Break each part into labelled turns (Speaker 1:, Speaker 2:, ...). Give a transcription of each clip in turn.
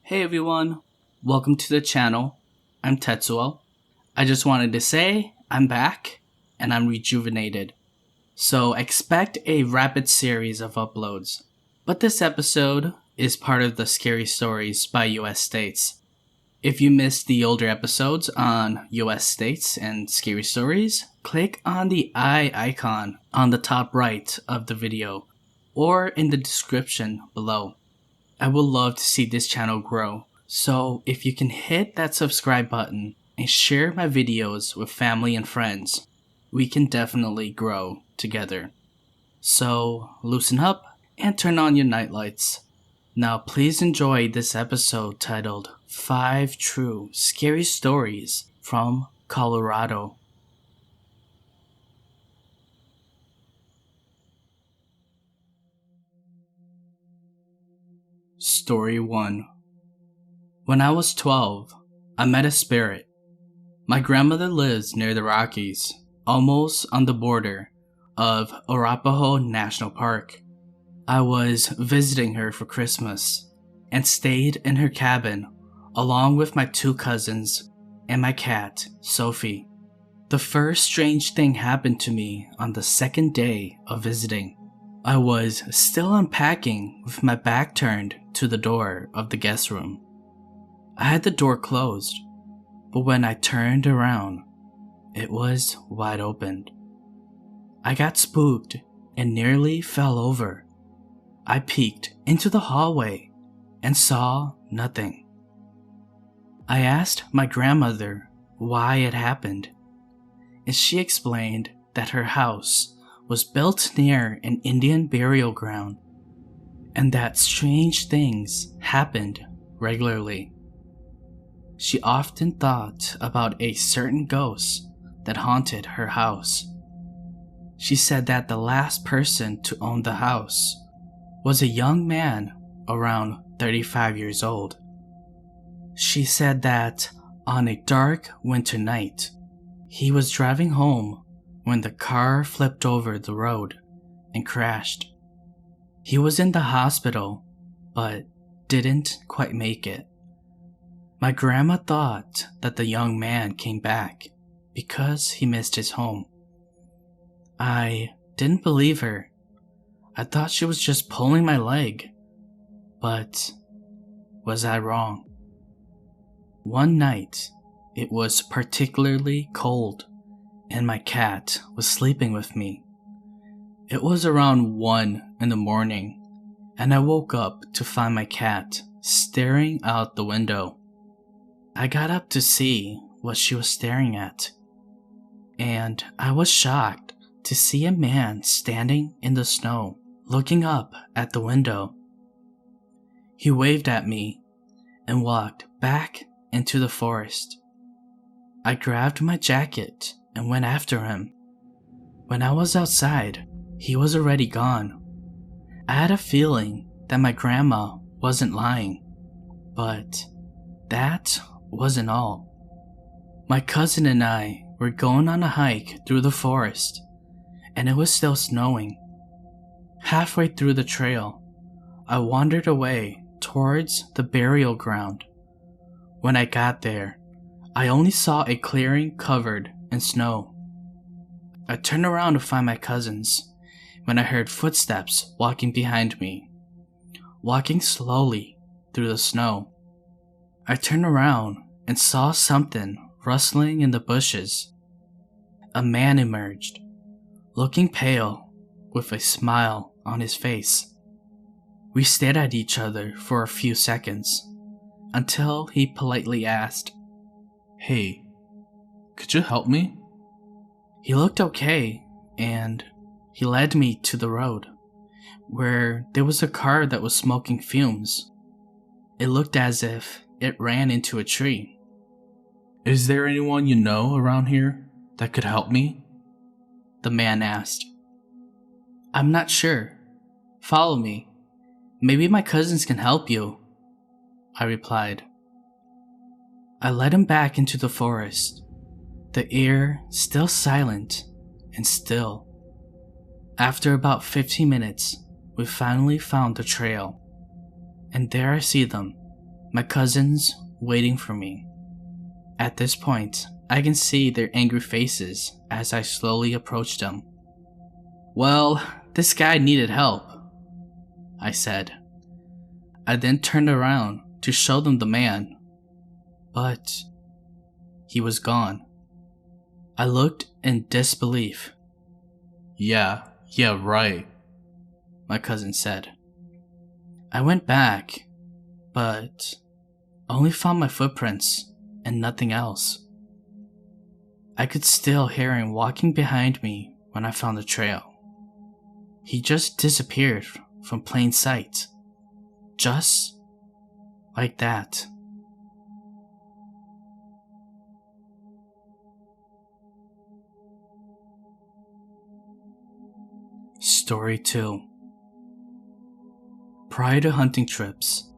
Speaker 1: Hey everyone, welcome to the channel. I'm Tetsuo. I just wanted to say I'm back and I'm rejuvenated. So expect a rapid series of uploads. But this episode is part of the Scary Stories by US States. If you missed the older episodes on US States and Scary Stories, click on the eye icon on the top right of the video or in the description below. I would love to see this channel grow, so if you can hit that subscribe button and share my videos with family and friends, we can definitely grow together. So loosen up and turn on your nightlights. Now please enjoy this episode titled 5 True Scary Stories from Colorado. Story 1. When I was 12, I met a spirit. My grandmother lives near the Rockies, almost on the border of Arapaho National Park. I was visiting her for Christmas and stayed in her cabin along with my 2 cousins and my cat, Sophie. The first strange thing happened to me on the second day of visiting. I was still unpacking with my back turned to the door of the guest room. I had the door closed, but when I turned around, it was wide open. I got spooked and nearly fell over. I peeked into the hallway and saw nothing. I asked my grandmother why it happened, and she explained that her house was built near an Indian burial ground, and that strange things happened regularly. She often thought about a certain ghost that haunted her house. She said that the last person to own the house was a young man around 35 years old. She said that on a dark winter night, he was driving home when the car flipped over the road and crashed. He was in the hospital, but didn't quite make it. My grandma thought that the young man came back because he missed his home. I didn't believe her. I thought she was just pulling my leg. But was I wrong? One night, it was particularly cold, and my cat was sleeping with me. It was around 1 in the morning, and I woke up to find my cat staring out the window. I got up to see what she was staring at, and I was shocked to see a man standing in the snow, looking up at the window. He waved at me and walked back into the forest. I grabbed my jacket and went after him. When I was outside, he was already gone. I had a feeling that my grandma wasn't lying, but that wasn't all. My cousin and I were going on a hike through the forest, and it was still snowing. Halfway through the trail, I wandered away towards the burial ground. When I got there, I only saw a clearing covered in snow. I turned around to find my cousins when I heard footsteps walking behind me, walking slowly through the snow. I turned around and saw something rustling in the bushes. A man emerged, looking pale, with a smile on his face. We stared at each other for a few seconds, until he politely asked, "Hey, could you help me?" He looked okay, and he led me to the road, where there was a car that was smoking fumes. It looked as if it ran into a tree. "Is there anyone you know around here that could help me?" the man asked. "I'm not sure. Follow me. Maybe my cousins can help you," I replied. I led him back into the forest, the air still silent and still. After about 15 minutes, we finally found the trail, and there I see them, my cousins waiting for me. At this point, I can see their angry faces as I slowly approach them. "Well, this guy needed help," I said. I then turned around to show them the man, but he was gone. I looked in disbelief. Yeah, right," my cousin said. I went back, but only found my footprints and nothing else. I could still hear him walking behind me when I found the trail. He just disappeared from plain sight. Just like that. Story 2. Prior to hunting trips,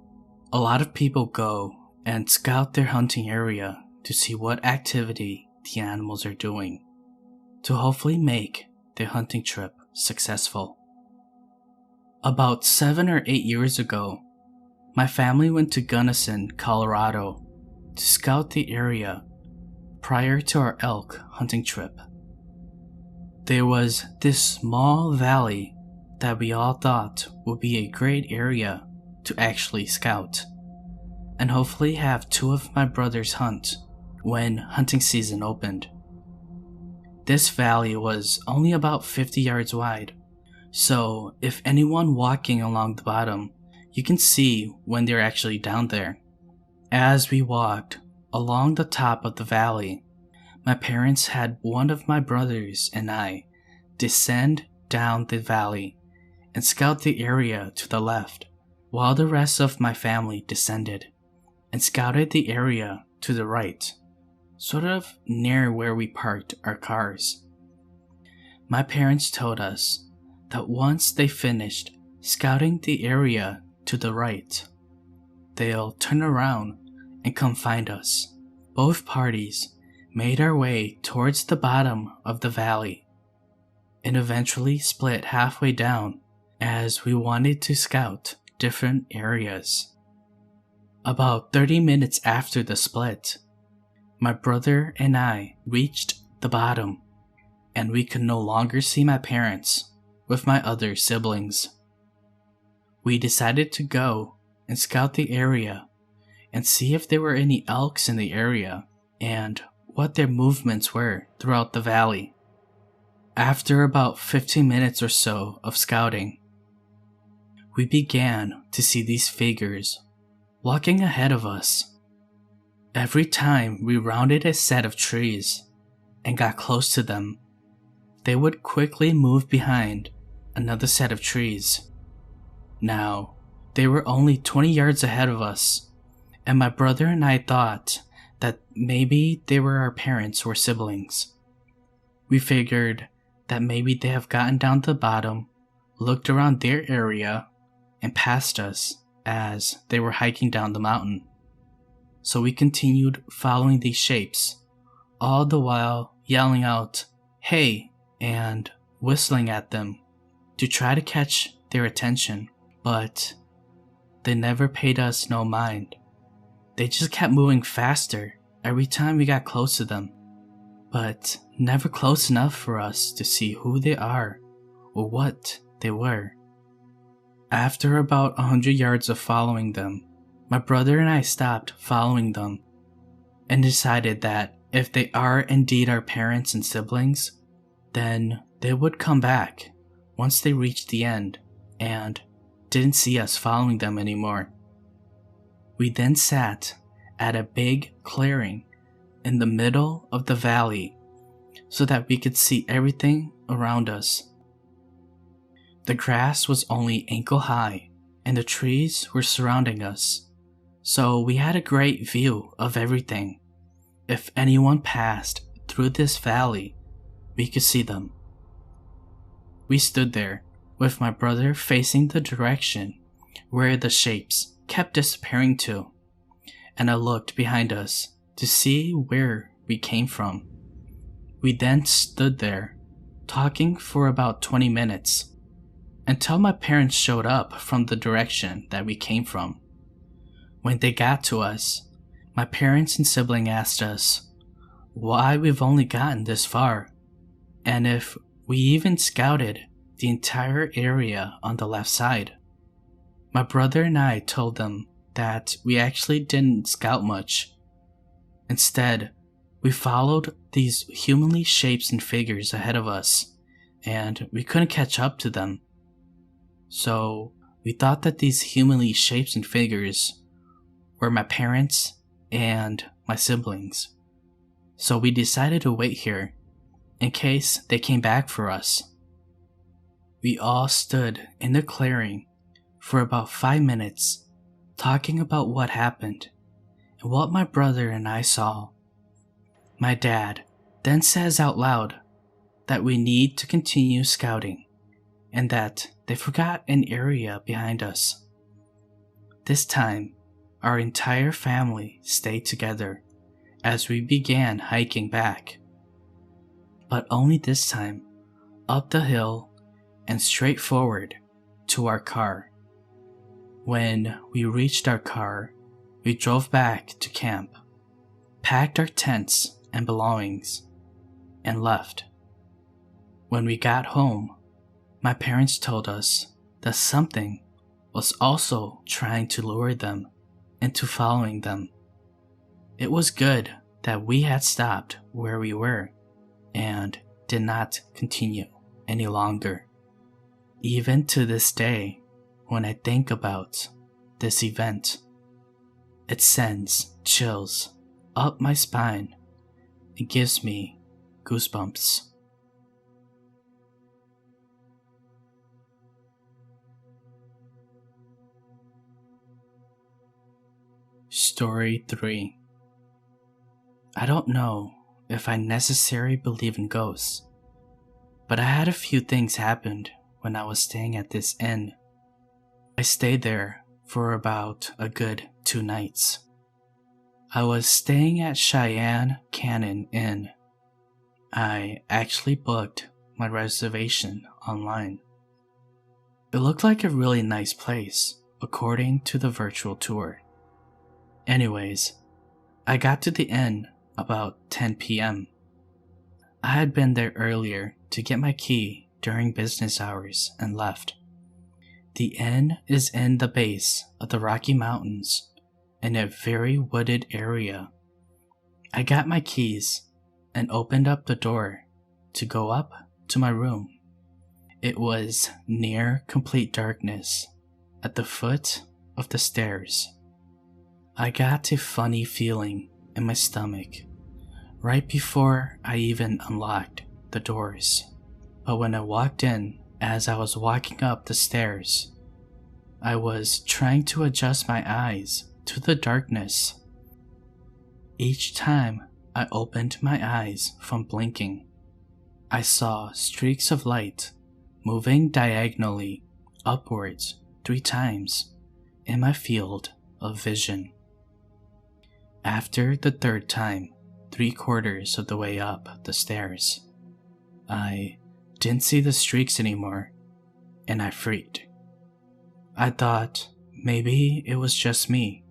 Speaker 1: a lot of people go and scout their hunting area to see what activity the animals are doing, to hopefully make their hunting trip successful. About 7 or 8 years ago, my family went to Gunnison, Colorado to scout the area prior to our elk hunting trip. There was this small valley that we all thought would be a great area to actually scout, and hopefully have 2 of my brothers hunt when hunting season opened. This valley was only about 50 yards wide, so if anyone walking along the bottom, you can see when they're actually down there. As we walked along the top of the valley, my parents had one of my brothers and I descend down the valley and scout the area to the left, while the rest of my family descended and scouted the area to the right, sort of near where we parked our cars. My parents told us that once they finished scouting the area to the right, they'll turn around and come find us. Both parties made our way towards the bottom of the valley and eventually split halfway down as we wanted to scout different areas. About 30 minutes after the split, my brother and I reached the bottom, and we could no longer see my parents with my other siblings. We decided to go and scout the area and see if there were any elks in the area and what their movements were throughout the valley. After about 15 minutes or so of scouting, we began to see these figures walking ahead of us. Every time we rounded a set of trees and got close to them, they would quickly move behind another set of trees. Now, they were only 20 yards ahead of us, and my brother and I thought that maybe they were our parents or siblings. We figured that maybe they have gotten down to the bottom, looked around their area, and passed us as they were hiking down the mountain. So we continued following these shapes, all the while yelling out, "Hey," and whistling at them to try to catch their attention, but they never paid us no mind. They just kept moving faster every time we got close to them, but never close enough for us to see who they are or what they were. After about 100 yards of following them, my brother and I stopped following them and decided that if they are indeed our parents and siblings, then they would come back once they reached the end and didn't see us following them anymore. We then sat at a big clearing in the middle of the valley so that we could see everything around us. The grass was only ankle high and the trees were surrounding us, so we had a great view of everything. If anyone passed through this valley, we could see them. We stood there with my brother facing the direction where the shapes kept disappearing to, and I looked behind us to see where we came from. We then stood there talking for about 20 minutes until my parents showed up from the direction that we came from. When they got to us, my parents and sibling asked us why we've only gotten this far, and if we even scouted the entire area on the left side. My brother and I told them that we actually didn't scout much. Instead, we followed these humanly shapes and figures ahead of us, and we couldn't catch up to them. So we thought that these humanly shapes and figures were my parents and my siblings. So we decided to wait here in case they came back for us. We all stood in the clearing for about 5 minutes talking about what happened and what my brother and I saw. My dad then says out loud that we need to continue scouting and that they forgot an area behind us. This time, our entire family stayed together as we began hiking back. But only this time, up the hill and straight forward to our car. When we reached our car, we drove back to camp, packed our tents and belongings, and left. When we got home, my parents told us that something was also trying to lure them into following them. It was good that we had stopped where we were and did not continue any longer. Even to this day, when I think about this event, it sends chills up my spine and gives me goosebumps. Story 3. I don't know if I necessarily believe in ghosts, but I had a few things happen when I was staying at this inn. I stayed there for about a good 2 nights. I was staying at Cheyenne Canon Inn. I actually booked my reservation online. It looked like a really nice place, according to the virtual tour. Anyways, I got to the inn about 10 p.m. I had been there earlier to get my key during business hours and left. The inn is in the base of the Rocky Mountains in a very wooded area. I got my keys and opened up the door to go up to my room. It was near complete darkness at the foot of the stairs. I got a funny feeling in my stomach right before I even unlocked the doors. But when I walked in, as I was walking up the stairs, I was trying to adjust my eyes to the darkness. Each time I opened my eyes from blinking, I saw streaks of light moving diagonally upwards 3 times in my field of vision. After the 3rd time, 3/4 of the way up the stairs, I didn't see the streaks anymore, and I freaked. I thought maybe it was just me,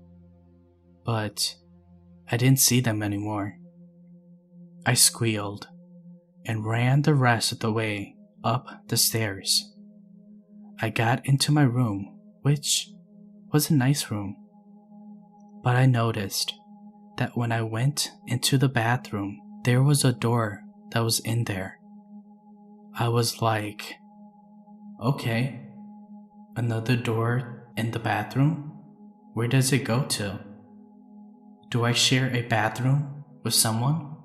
Speaker 1: but I didn't see them anymore. I squealed and ran the rest of the way up the stairs. I got into my room, which was a nice room, but I noticed that when I went into the bathroom, there was a door that was in there. I was like, okay, another door in the bathroom? Where does it go to? Do I share a bathroom with someone?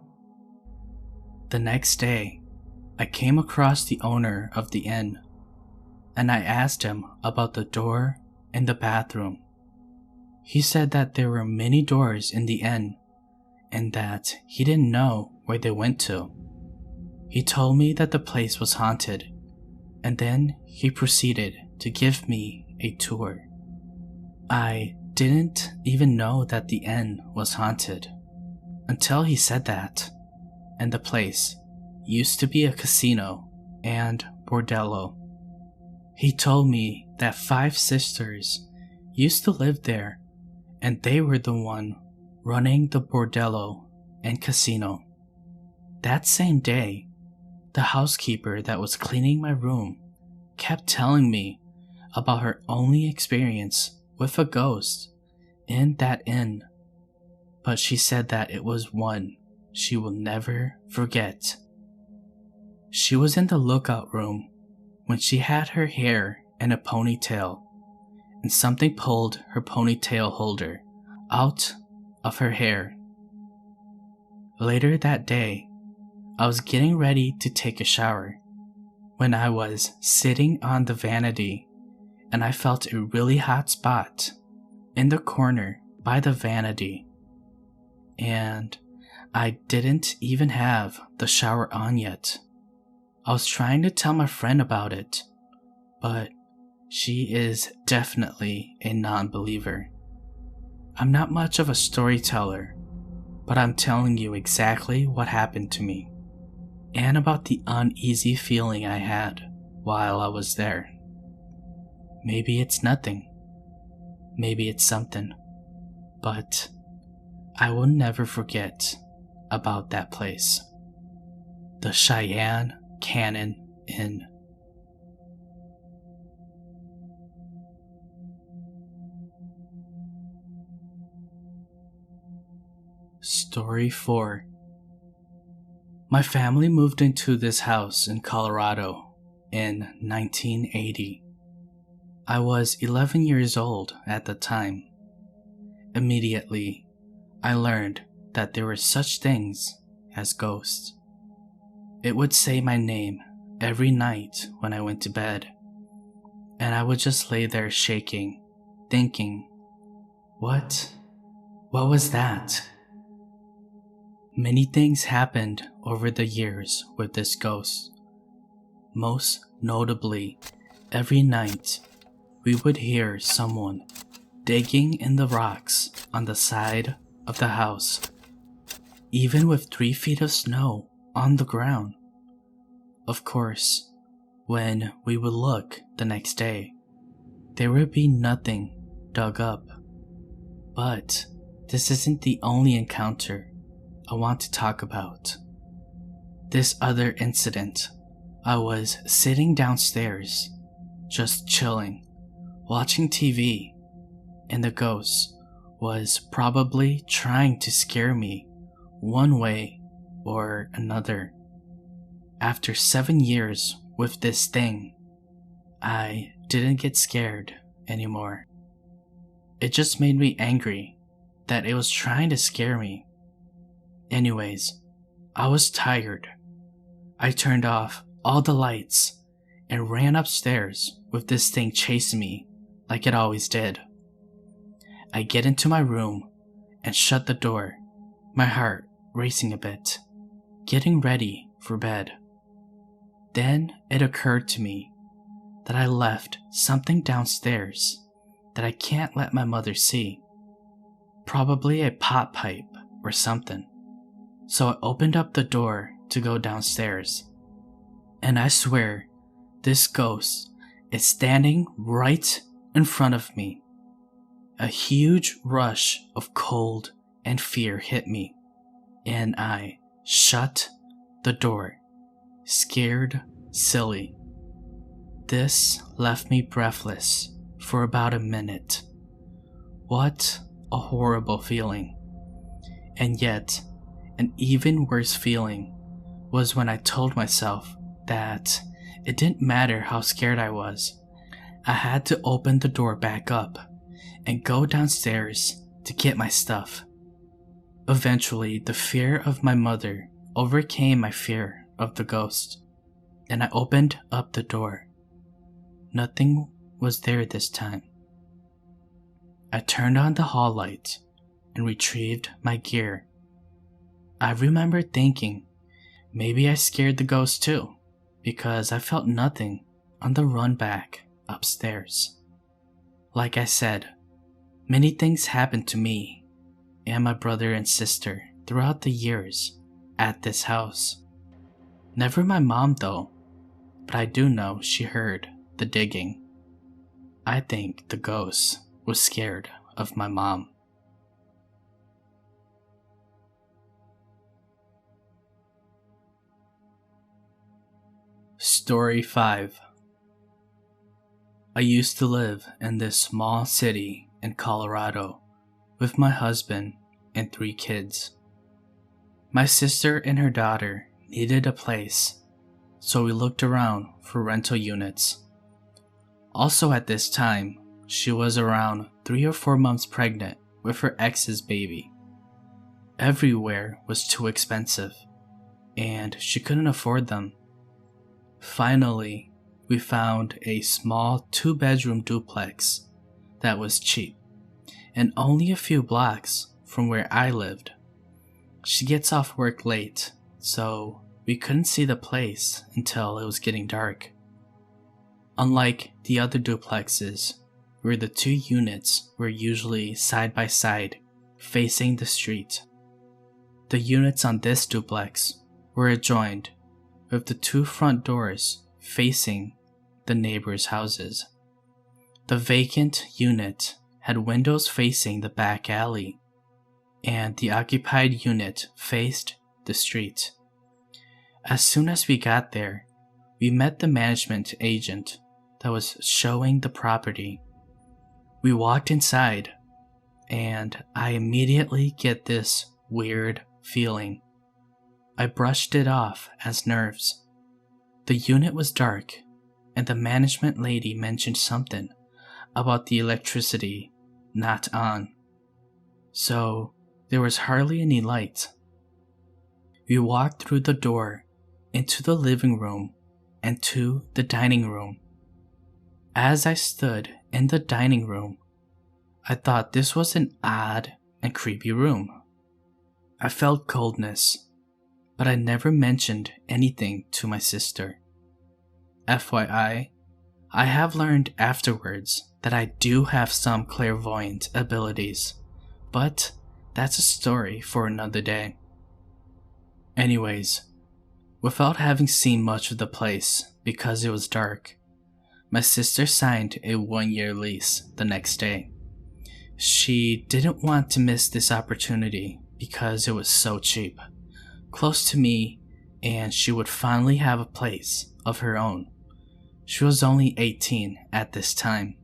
Speaker 1: The next day, I came across the owner of the inn, and I asked him about the door in the bathroom. He said that there were many doors in the inn, and that he didn't know where they went to. He told me that the place was haunted, and then he proceeded to give me a tour. I didn't even know that the inn was haunted until he said that, and the place used to be a casino and bordello. He told me that 5 sisters used to live there, and they were the one running the bordello and casino. That same day, the housekeeper that was cleaning my room kept telling me about her only experience with a ghost in that inn, but she said that it was one she will never forget. She was in the lookout room when she had her hair in a ponytail, and something pulled her ponytail holder out of her hair. Later that day, I was getting ready to take a shower when I was sitting on the vanity and I felt a really hot spot in the corner by the vanity, and I didn't even have the shower on yet. I was trying to tell my friend about it, but she is definitely a non-believer. I'm not much of a storyteller, but I'm telling you exactly what happened to me, and about the uneasy feeling I had while I was there. Maybe it's nothing. Maybe it's something. But I will never forget about that place. The Cheyenne Canon Inn. Story 4. My family moved into this house in Colorado in 1980. I was 11 years old at the time. Immediately, I learned that there were such things as ghosts. It would say my name every night when I went to bed, and I would just lay there shaking, thinking, What was that? Many things happened over the years with this ghost. Most notably, every night we would hear someone digging in the rocks on the side of the house, even with 3 feet of snow on the ground. Of course, when we would look the next day, there would be nothing dug up. But this isn't the only encounter I want to talk about. This other incident, I was sitting downstairs, just chilling, watching TV, and the ghost was probably trying to scare me one way or another. After 7 years with this thing, I didn't get scared anymore. It just made me angry that it was trying to scare me. Anyways, I was tired. I turned off all the lights and ran upstairs with this thing chasing me like it always did. I get into my room and shut the door, my heart racing a bit, getting ready for bed. Then it occurred to me that I left something downstairs that I can't let my mother see. Probably a pot pipe or something. So I opened up the door to go downstairs. And I swear, this ghost is standing right in front of me. A huge rush of cold and fear hit me, and I shut the door, scared silly. This left me breathless for about a minute. What a horrible feeling. And yet, an even worse feeling was when I told myself that it didn't matter how scared I was. I had to open the door back up and go downstairs to get my stuff. Eventually, the fear of my mother overcame my fear of the ghost, and I opened up the door. Nothing was there this time. I turned on the hall light and retrieved my gear. I remember thinking maybe I scared the ghost too, because I felt nothing on the run back upstairs. Like I said, many things happened to me and my brother and sister throughout the years at this house. Never my mom though, but I do know she heard the digging. I think the ghost was scared of my mom. Story 5. I used to live in this small city in Colorado with my husband and 3 kids. My sister and her daughter needed a place, so we looked around for rental units. Also at this time, she was around 3 or 4 months pregnant with her ex's baby. Everywhere was too expensive, and she couldn't afford them. Finally, we found a small 2-bedroom duplex that was cheap and only a few blocks from where I lived. She gets off work late, so we couldn't see the place until it was getting dark. Unlike the other duplexes, where the 2 units were usually side by side, facing the street, the units on this duplex were adjoined, with the 2 front doors facing the neighbors' houses. The vacant unit had windows facing the back alley, and the occupied unit faced the street. As soon as we got there, we met the management agent that was showing the property. We walked inside, and I immediately get this weird feeling. I brushed it off as nerves. The unit was dark, and the management lady mentioned something about the electricity not on, so there was hardly any light. We walked through the door into the living room and to the dining room. As I stood in the dining room, I thought this was an odd and creepy room. I felt coldness, but I never mentioned anything to my sister. FYI, I have learned afterwards that I do have some clairvoyant abilities, but that's a story for another day. Anyways, without having seen much of the place because it was dark, my sister signed a 1-year lease the next day. She didn't want to miss this opportunity because it was so cheap, close to me, and she would finally have a place of her own. She was only 18 at this time.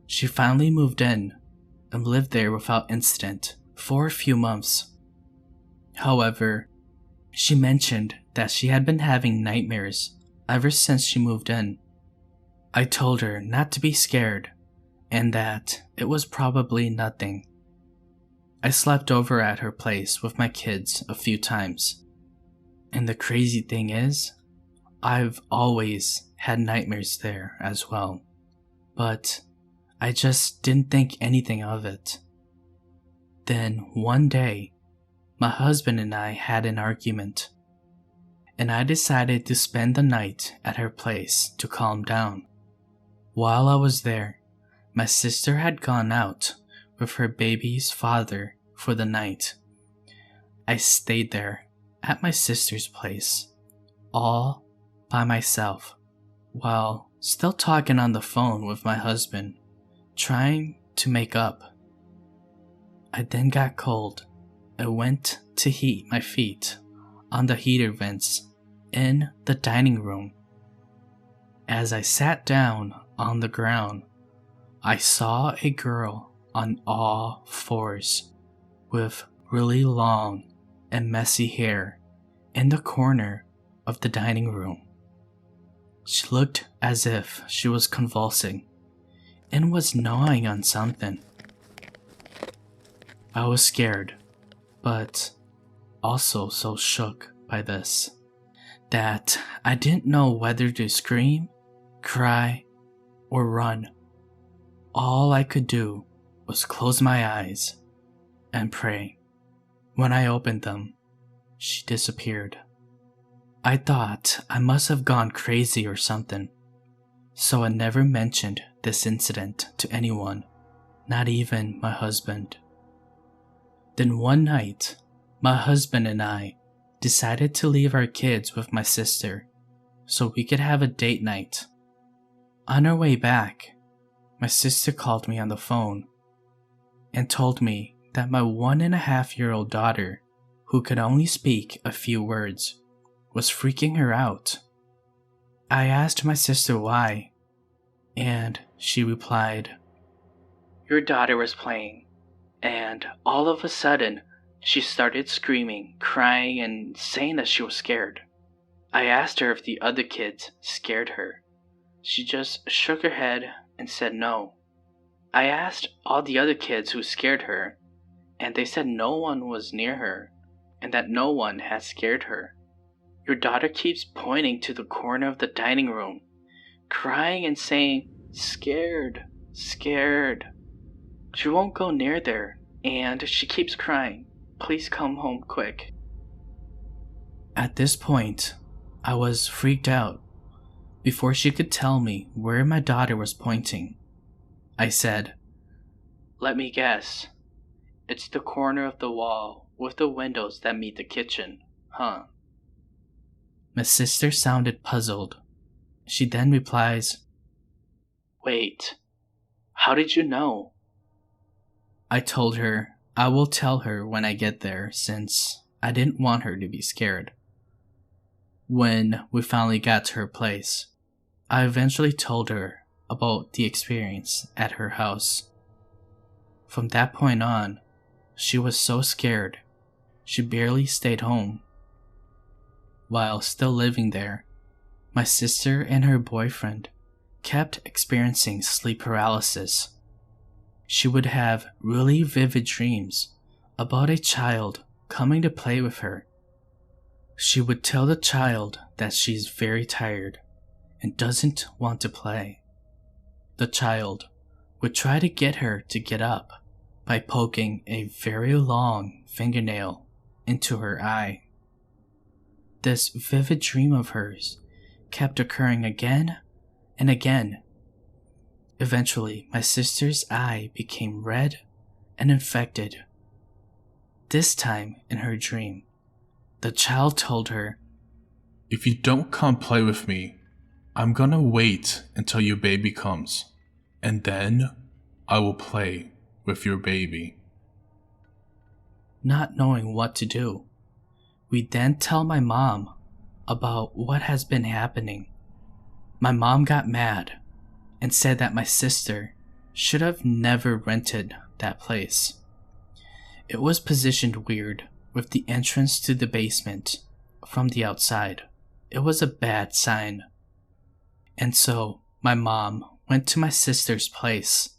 Speaker 1: She finally moved in and lived there without incident for a few months. However, she mentioned that she had been having nightmares ever since she moved in. I told her not to be scared and that it was probably nothing. I slept over at her place with my kids a few times. And the crazy thing is, I've always had nightmares there as well, but I just didn't think anything of it. Then one day, my husband and I had an argument, and I decided to spend the night at her place to calm down. While I was there, my sister had gone out with her baby's father for the night. I stayed there at my sister's place, all by myself, while still talking on the phone with my husband, trying to make up. I then got cold and went to heat my feet on the heater vents in the dining room. As I sat down on the ground, I saw a girl on all 4s with really long and messy hair in the corner of the dining room. She looked as if she was convulsing and was gnawing on something. I was scared, but also so shook by this that I didn't know whether to scream, cry, or run. All I could do was close my eyes and pray. When I opened them, she disappeared. I thought I must have gone crazy or something, so I never mentioned this incident to anyone, not even my husband. Then one night, my husband and I decided to leave our kids with my sister so we could have a date night. On our way back, my sister called me on the phone and told me that my 1.5-year-old daughter, who could only speak a few words, was freaking her out. I asked my sister why, and she replied, "Your daughter was playing, and all of a sudden, she started screaming, crying, and saying that she was scared. I asked her if the other kids scared her. She just shook her head and said no. I asked all the other kids who scared her, and they said no one was near her, and that no one had scared her. Your daughter keeps pointing to the corner of the dining room, crying and saying, 'Scared, scared.' She won't go near there, and she keeps crying. Please come home quick." At this point, I was freaked out. Before she could tell me where my daughter was pointing, I said, "Let me guess. It's the corner of the wall with the windows that meet the kitchen, huh?" My sister sounded puzzled. She then replies, "Wait, how did you know?" I told her I will tell her when I get there since I didn't want her to be scared. When we finally got to her place, I eventually told her about the experience at her house. From that point on, she was so scared, she barely stayed home. While still living there, my sister and her boyfriend kept experiencing sleep paralysis. She would have really vivid dreams about a child coming to play with her. She would tell the child that she's very tired and doesn't want to play. The child would try to get her to get up by poking a very long fingernail into her eye. This vivid dream of hers kept occurring again and again. Eventually, my sister's eye became red and infected. This time, in her dream, the child told her,
Speaker 2: "If you don't come play with me, I'm gonna wait until your baby comes, and then I will play with your baby."
Speaker 1: Not knowing what to do, we then tell my mom about what has been happening. My mom got mad and said that my sister should have never rented that place. It was positioned weird with the entrance to the basement from the outside. It was a bad sign. And so my mom went to my sister's place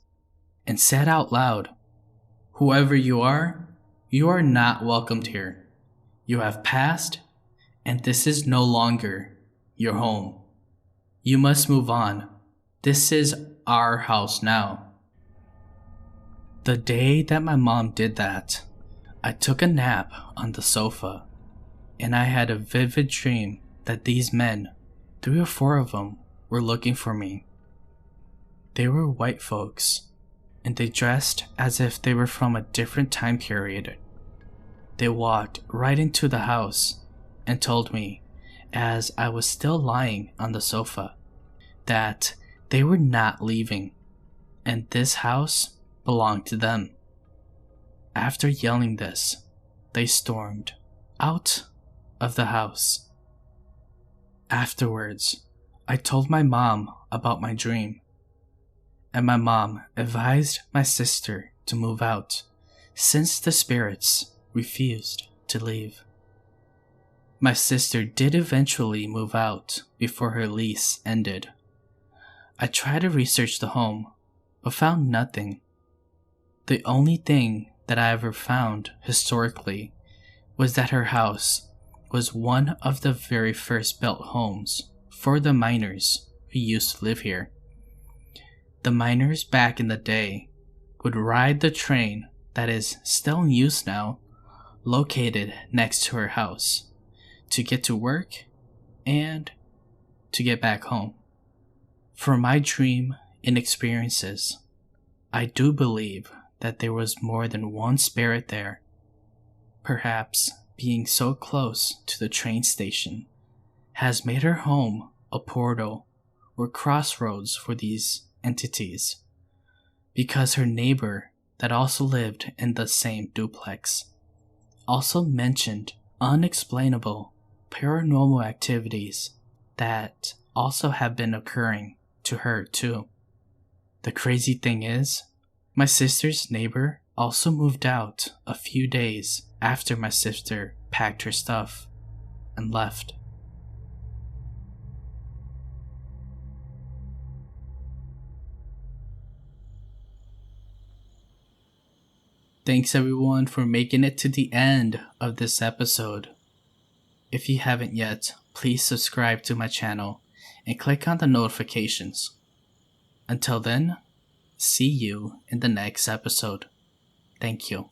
Speaker 1: and said out loud, "Whoever you are not welcomed here. You have passed, and this is no longer your home. You must move on. This is our house now." The day that my mom did that, I took a nap on the sofa, and I had a vivid dream that these men, 3 or 4 of them, were looking for me. They were white folks, and they dressed as if they were from a different time period. They walked right into the house and told me, as I was still lying on the sofa, that they were not leaving, and this house belonged to them. After yelling this, they stormed out of the house. Afterwards, I told my mom about my dream, and my mom advised my sister to move out since the spirits refused to leave. My sister did eventually move out before her lease ended. I tried to research the home, but found nothing. The only thing that I ever found historically was that her house was one of the very first built homes for the miners who used to live here. The miners back in the day would ride the train that is still in use now, located next to her house, to get to work and to get back home. For my dream and experiences, I do believe that there was more than one spirit there. Perhaps being so close to the train station has made her home a portal or crossroads for these entities, because her neighbor that also lived in the same duplex also mentioned unexplainable paranormal activities that also have been occurring to her too. The crazy thing is, my sister's neighbor also moved out a few days after my sister packed her stuff and left. Thanks everyone for making it to the end of this episode. If you haven't yet, please subscribe to my channel and click on the notifications. Until then, see you in the next episode. Thank you.